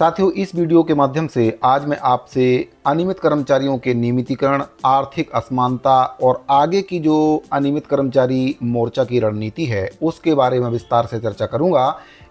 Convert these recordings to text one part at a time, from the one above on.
साथियों, इस वीडियो के माध्यम से आज मैं आपसे अनियमित कर्मचारियों के नियमितीकरण, आर्थिक असमानता और आगे की जो अनियमित कर्मचारी मोर्चा की रणनीति है उसके बारे में विस्तार से चर्चा करूंगा।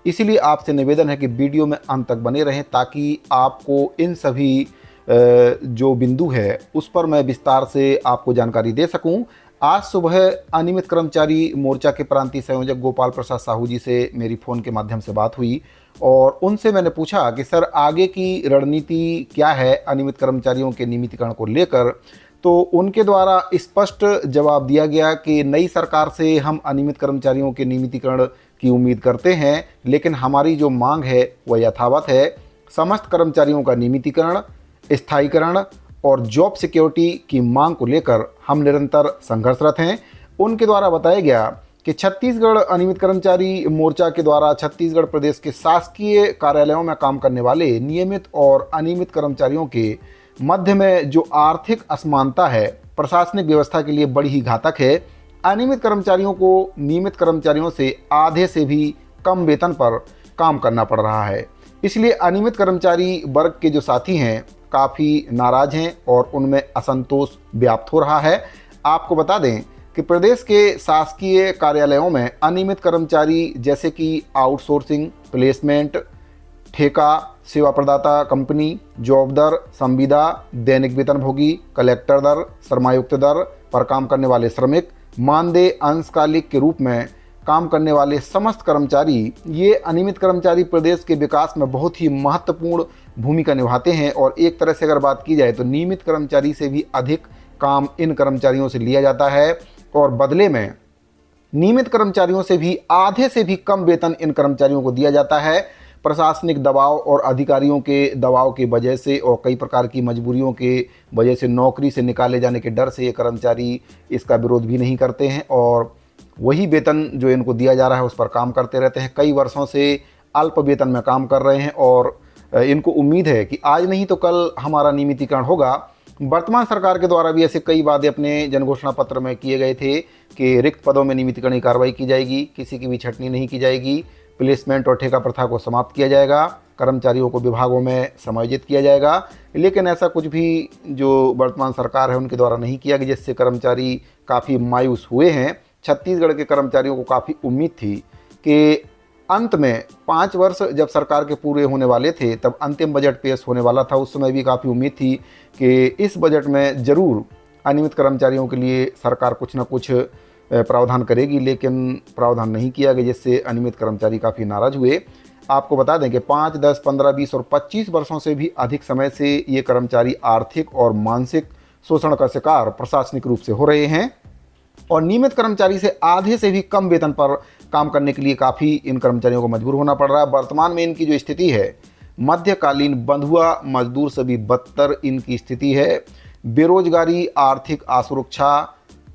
इसीलिए आपसे निवेदन है कि वीडियो में अंत तक बने रहें ताकि आपको इन सभी जो बिंदु है उस पर मैं विस्तार से आपको जानकारी दे सकूं। आज सुबह अनियमित कर्मचारी मोर्चा के प्रांतीय संयोजक गोपाल प्रसाद साहू जी से मेरी फ़ोन के माध्यम से बात हुई और उनसे मैंने पूछा कि सर, आगे की रणनीति क्या है अनियमित कर्मचारियों के नियमितीकरण को लेकर। तो उनके द्वारा स्पष्ट जवाब दिया गया कि नई सरकार से हम अनियमित कर्मचारियों के नियमितीकरण की उम्मीद करते हैं, लेकिन हमारी जो मांग है वह यथावत है। समस्त कर्मचारियों का नियमितीकरण, स्थायीकरण और जॉब सिक्योरिटी की मांग को लेकर हम निरंतर संघर्षरत हैं। उनके द्वारा बताया गया कि छत्तीसगढ़ अनियमित कर्मचारी मोर्चा के द्वारा छत्तीसगढ़ प्रदेश के शासकीय कार्यालयों में काम करने वाले नियमित और अनियमित कर्मचारियों के मध्य में जो आर्थिक असमानता है प्रशासनिक व्यवस्था के लिए बड़ी ही घातक है। अनियमित कर्मचारियों को नियमित कर्मचारियों से आधे से भी कम वेतन पर काम करना पड़ रहा है। इसलिए अनियमित कर्मचारी वर्ग के जो साथी हैं काफ़ी नाराज हैं और उनमें असंतोष व्याप्त हो रहा है। आपको बता दें कि प्रदेश के शासकीय कार्यालयों में अनियमित कर्मचारी जैसे कि आउटसोर्सिंग, प्लेसमेंट, ठेका, सेवा प्रदाता कंपनी, जॉब दर, संविदा, दैनिक वेतनभोगी, कलेक्टर दर, श्रमायुक्त दर पर काम करने वाले श्रमिक, मानदेय अंशकालिक के रूप में काम करने वाले समस्त कर्मचारी, ये अनियमित कर्मचारी प्रदेश के विकास में बहुत ही महत्वपूर्ण भूमिका निभाते हैं। और एक तरह से अगर बात की जाए तो नियमित कर्मचारी से भी अधिक काम इन कर्मचारियों से लिया जाता है और बदले में नियमित कर्मचारियों से भी आधे से भी कम वेतन इन कर्मचारियों को दिया जाता है। प्रशासनिक दबाव और अधिकारियों के दबाव की वजह से और कई प्रकार की मजबूरियों के वजह से नौकरी से निकाले जाने के डर से ये कर्मचारी इसका विरोध भी नहीं करते हैं और वही वेतन जो इनको दिया जा रहा है उस पर काम करते रहते हैं। कई वर्षों से अल्प वेतन में काम कर रहे हैं और इनको उम्मीद है कि आज नहीं तो कल हमारा नियमितीकरण होगा। वर्तमान सरकार के द्वारा भी ऐसे कई वादे अपने जनघोषणा पत्र में किए गए थे कि रिक्त पदों में नियमितीकरण की कार्रवाई की जाएगी, किसी की भी छटनी नहीं की जाएगी, प्लेसमेंट और ठेका प्रथा को समाप्त किया जाएगा, कर्मचारियों को विभागों में समायोजित किया जाएगा। लेकिन ऐसा कुछ भी जो वर्तमान सरकार है उनके द्वारा नहीं किया गया, जिससे कर्मचारी काफ़ी मायूस हुए हैं। छत्तीसगढ़ के कर्मचारियों को काफ़ी उम्मीद थी कि अंत में 5 वर्ष जब सरकार के पूरे होने वाले थे तब अंतिम बजट पेश होने वाला था। उस समय भी काफ़ी उम्मीद थी कि इस बजट में ज़रूर अनियमित कर्मचारियों के लिए सरकार कुछ न कुछ प्रावधान करेगी, लेकिन प्रावधान नहीं किया गया, जिससे अनियमित कर्मचारी काफ़ी नाराज हुए। आपको बता दें कि 5, 10, 15, 20 और 25 वर्षों से भी अधिक समय से ये कर्मचारी आर्थिक और मानसिक शोषण का शिकार प्रशासनिक रूप से हो रहे हैं और नियमित कर्मचारी से आधे से भी कम वेतन पर काम करने के लिए काफ़ी इन कर्मचारियों को मजबूर होना पड़ रहा है। वर्तमान में इनकी जो स्थिति है मध्यकालीन बंधुआ मजदूर से भी बदतर इनकी स्थिति है। बेरोजगारी, आर्थिक असुरक्षा,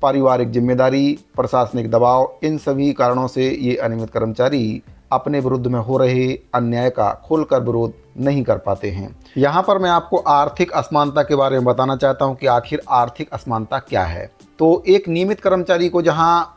पारिवारिक जिम्मेदारी, प्रशासनिक दबाव, इन सभी कारणों से ये अनियमित कर्मचारी अपने विरुद्ध में हो रहे अन्याय का खुलकर विरोध नहीं कर पाते हैं। यहाँ पर मैं आपको आर्थिक असमानता के बारे में बताना चाहता हूँ कि आखिर आर्थिक असमानता क्या है। तो एक नियमित कर्मचारी को जहाँ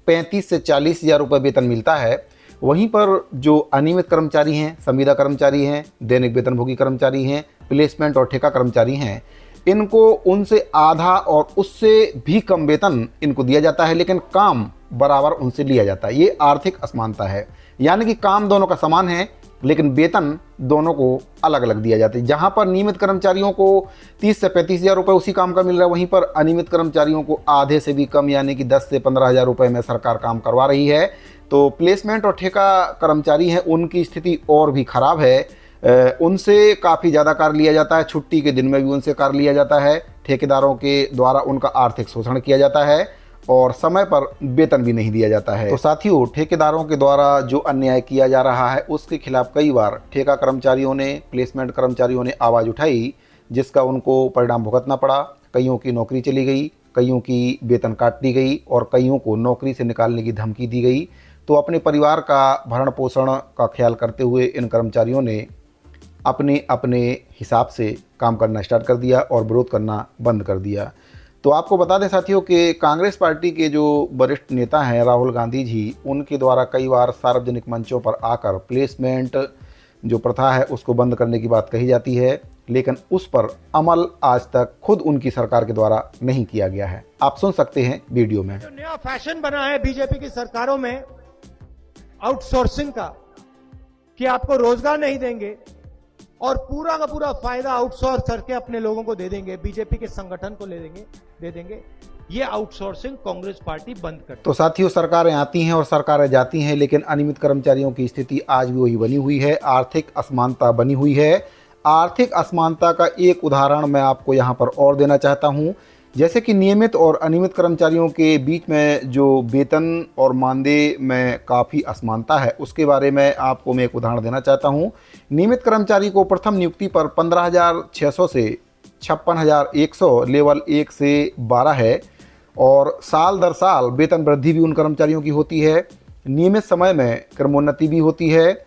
35 से 40 हज़ार रुपये वेतन मिलता है, वहीं पर जो अनियमित कर्मचारी हैं, संविदा कर्मचारी हैं, दैनिक वेतनभोगी कर्मचारी हैं, प्लेसमेंट और ठेका कर्मचारी हैं, इनको उनसे आधा और उससे भी कम वेतन इनको दिया जाता है, लेकिन काम बराबर उनसे लिया जाता है। ये आर्थिक असमानता है, यानी कि काम दोनों का समान है लेकिन वेतन दोनों को अलग अलग दिया जाता है। जहाँ पर नियमित कर्मचारियों को 30 से 35 हज़ार रुपये उसी काम का मिल रहा है, वहीं पर अनियमित कर्मचारियों को आधे से भी कम यानी कि 10 से 15 हज़ार रुपये में सरकार काम करवा रही है। तो प्लेसमेंट और ठेका कर्मचारी हैं, उनकी स्थिति और भी ख़राब है। उनसे काफ़ी ज़्यादा कार्य लिया जाता है, छुट्टी के दिन में भी उनसे कार्य लिया जाता है, ठेकेदारों के द्वारा उनका आर्थिक शोषण किया जाता है और समय पर वेतन भी नहीं दिया जाता है। तो साथियों, ठेकेदारों के द्वारा जो अन्याय किया जा रहा है उसके खिलाफ कई बार ठेका कर्मचारियों ने, प्लेसमेंट कर्मचारियों ने आवाज़ उठाई, जिसका उनको परिणाम भुगतना पड़ा। कईयों की नौकरी चली गई, कईयों की वेतन काट दी गई और कईयों को नौकरी से निकालने की धमकी दी गई। तो अपने परिवार का भरण पोषण का ख्याल करते हुए इन कर्मचारियों ने अपने अपने हिसाब से काम करना स्टार्ट कर दिया और विरोध करना बंद कर दिया। तो आपको बता दें साथियों कि कांग्रेस पार्टी के जो वरिष्ठ नेता हैं राहुल गांधी जी, उनके द्वारा कई बार सार्वजनिक मंचों पर आकर प्लेसमेंट जो प्रथा है उसको बंद करने की बात कही जाती है, लेकिन उस पर अमल आज तक खुद उनकी सरकार के द्वारा नहीं किया गया है। आप सुन सकते हैं वीडियो में। जो नया फैशन बना है बीजेपी की सरकारों में आउटसोर्सिंग का, कि आपको रोजगार नहीं देंगे और पूरा का पूरा फायदा आउटसोर्स करके अपने लोगों को दे देंगे, बीजेपी के संगठन को दे देंगे। ये आउटसोर्सिंग कांग्रेस पार्टी बंद कर। तो साथियों, सरकारें आती हैं और सरकारें जाती हैं, लेकिन अनियमित कर्मचारियों की स्थिति आज भी वही बनी हुई है। आर्थिक असमानता बनी हुई है। आर्थिक असमानता का एक उदाहरण मैं आपको यहाँ पर और देना चाहता हूँ। जैसे कि नियमित और अनियमित कर्मचारियों के बीच में जो वेतन और मानदेय में काफ़ी असमानता है, उसके बारे में आपको मैं एक उदाहरण देना चाहता हूँ। नियमित कर्मचारी को प्रथम नियुक्ति पर 15,600 से 56,100 लेवल 1 से 12 है और साल दर साल वेतन वृद्धि भी उन कर्मचारियों की होती है। नियमित समय में क्रमोन्नति भी होती है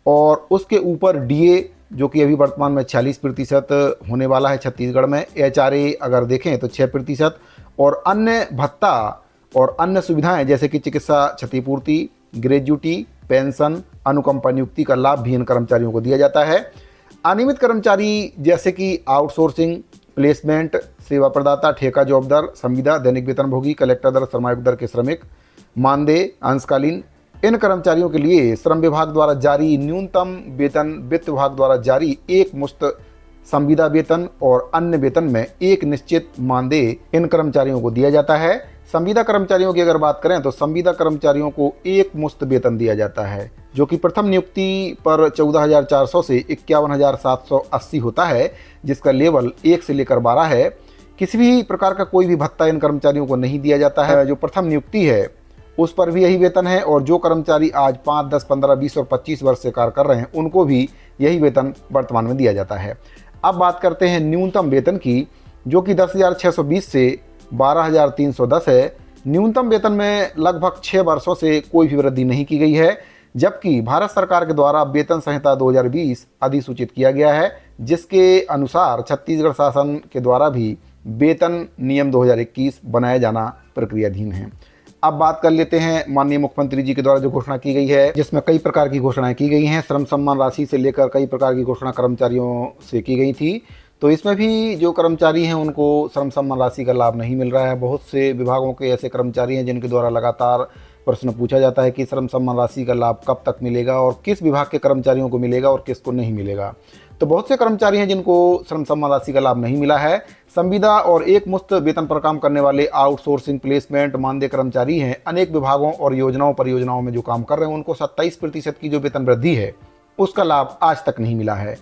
और उसके ऊपर डीए जो कि अभी वर्तमान में 40% होने वाला है छत्तीसगढ़ में, एचआरए अगर देखें तो 6% और अन्य भत्ता और अन्य सुविधाएं जैसे कि चिकित्सा क्षतिपूर्ति, ग्रेजुटी, पेंशन, अनुकंपा नियुक्ति का लाभ भी इन कर्मचारियों को दिया जाता है। अनियमित कर्मचारी जैसे कि आउटसोर्सिंग, प्लेसमेंट, सेवा प्रदाता, ठेका जॉब दर, संविदा, दैनिक वेतनभोगी, कलेक्टर दर, श्रमायुक्त दर के श्रमिक, मानदेय, अंशकालीन, इन कर्मचारियों के लिए श्रम विभाग द्वारा जारी न्यूनतम वेतन, वित्त विभाग द्वारा जारी एक मुश्त संविदा वेतन और अन्य वेतन में एक निश्चित मानदेय इन कर्मचारियों को दिया जाता है। संविदा कर्मचारियों की अगर बात करें तो संविदा कर्मचारियों को एक मुश्त वेतन दिया जाता है, जो कि प्रथम नियुक्ति पर 14,400 से 51,780 होता है, जिसका लेवल 1 से लेकर 12 है। किसी भी प्रकार का कोई भी भत्ता इन कर्मचारियों को नहीं दिया जाता है। जो प्रथम नियुक्ति है उस पर भी यही वेतन है और जो कर्मचारी आज 5, 10, 15, 20 और 25 वर्ष से कार्य कर रहे हैं उनको भी यही वेतन वर्तमान में दिया जाता है। अब बात करते हैं न्यूनतम वेतन की, जो कि 10,620 से 12,310 है। न्यूनतम वेतन में लगभग 6 वर्षों से कोई भी वृद्धि नहीं की गई है, जबकि भारत सरकार के द्वारा वेतन संहिता 2020 अधिसूचित किया गया है, जिसके अनुसार छत्तीसगढ़ शासन के द्वारा भी वेतन नियम 2021 बनाया जाना प्रक्रियाधीन है। अब बात कर लेते हैं माननीय मुख्यमंत्री जी के द्वारा जो घोषणा की गई है, जिसमें कई प्रकार की घोषणाएं की गई हैं। श्रम सम्मान राशि से लेकर कई प्रकार की घोषणा कर्मचारियों से की गई थी, तो इसमें भी जो कर्मचारी हैं उनको श्रम सम्मान राशि का लाभ नहीं मिल रहा है। बहुत से विभागों के ऐसे कर्मचारी हैं जिनके द्वारा लगातार प्रश्न पूछा जाता है कि श्रम सम्मान राशि का लाभ कब तक मिलेगा और किस विभाग के कर्मचारियों को मिलेगा और किसको नहीं मिलेगा। तो बहुत से कर्मचारी हैं जिनको श्रम सम्मान राशि का लाभ नहीं मिला है। संविदा और एक मुश्त वेतन पर काम करने वाले आउटसोर्सिंग, प्लेसमेंट, मानदेय कर्मचारी हैं, अनेक विभागों और योजनाओं परियोजनाओं में जो काम कर रहे हैं उनको 27% की जो वेतन वृद्धि है उसका लाभ आज तक नहीं मिला है।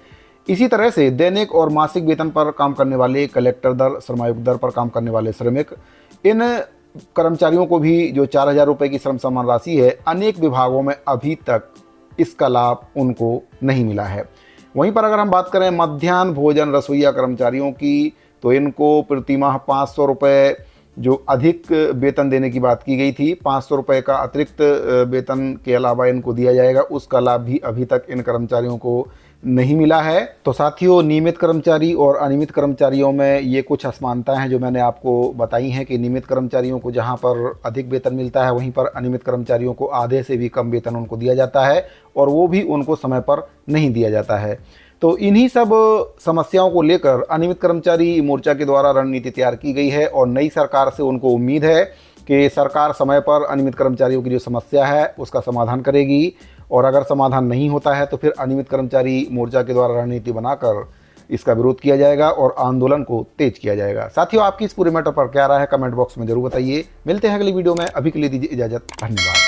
इसी तरह से दैनिक और मासिक वेतन पर काम करने वाले, कलेक्टर दर, श्रमायुक्त दर पर काम करने वाले श्रमिक, इन कर्मचारियों को भी जो 4,000 रुपये की श्रम सम्मान राशि है, अनेक विभागों में अभी तक इसका लाभ उनको नहीं मिला है। वहीं पर अगर हम बात करें मध्याह्न भोजन रसोइया कर्मचारियों की, तो इनको प्रतिमाह 500 रुपये जो अधिक वेतन देने की बात की गई थी, 500 रुपये का अतिरिक्त वेतन के अलावा इनको दिया जाएगा, उसका लाभ भी अभी तक इन कर्मचारियों को नहीं मिला है। तो साथियों, नियमित कर्मचारी और अनियमित कर्मचारियों में ये कुछ असमानताएं हैं जो मैंने आपको बताई हैं कि नियमित कर्मचारियों को जहां पर अधिक वेतन मिलता है वहीं पर अनियमित कर्मचारियों को आधे से भी कम वेतन उनको दिया जाता है और वो भी उनको समय पर नहीं दिया जाता है। तो इन्हीं सब समस्याओं को लेकर अनियमित कर्मचारी मोर्चा के द्वारा रणनीति तैयार की गई है और नई सरकार से उनको उम्मीद है कि सरकार समय पर अनियमित कर्मचारियों की जो समस्या है उसका समाधान करेगी और अगर समाधान नहीं होता है तो फिर अनियमित कर्मचारी मोर्चा के द्वारा रणनीति बनाकर इसका विरोध किया जाएगा और आंदोलन को तेज किया जाएगा। साथियों, आपकी इस पूरे मैटर पर क्या राय है कमेंट बॉक्स में जरूर बताइए। मिलते हैं अगली वीडियो में, अभी के लिए दीजिए इजाजत, धन्यवाद।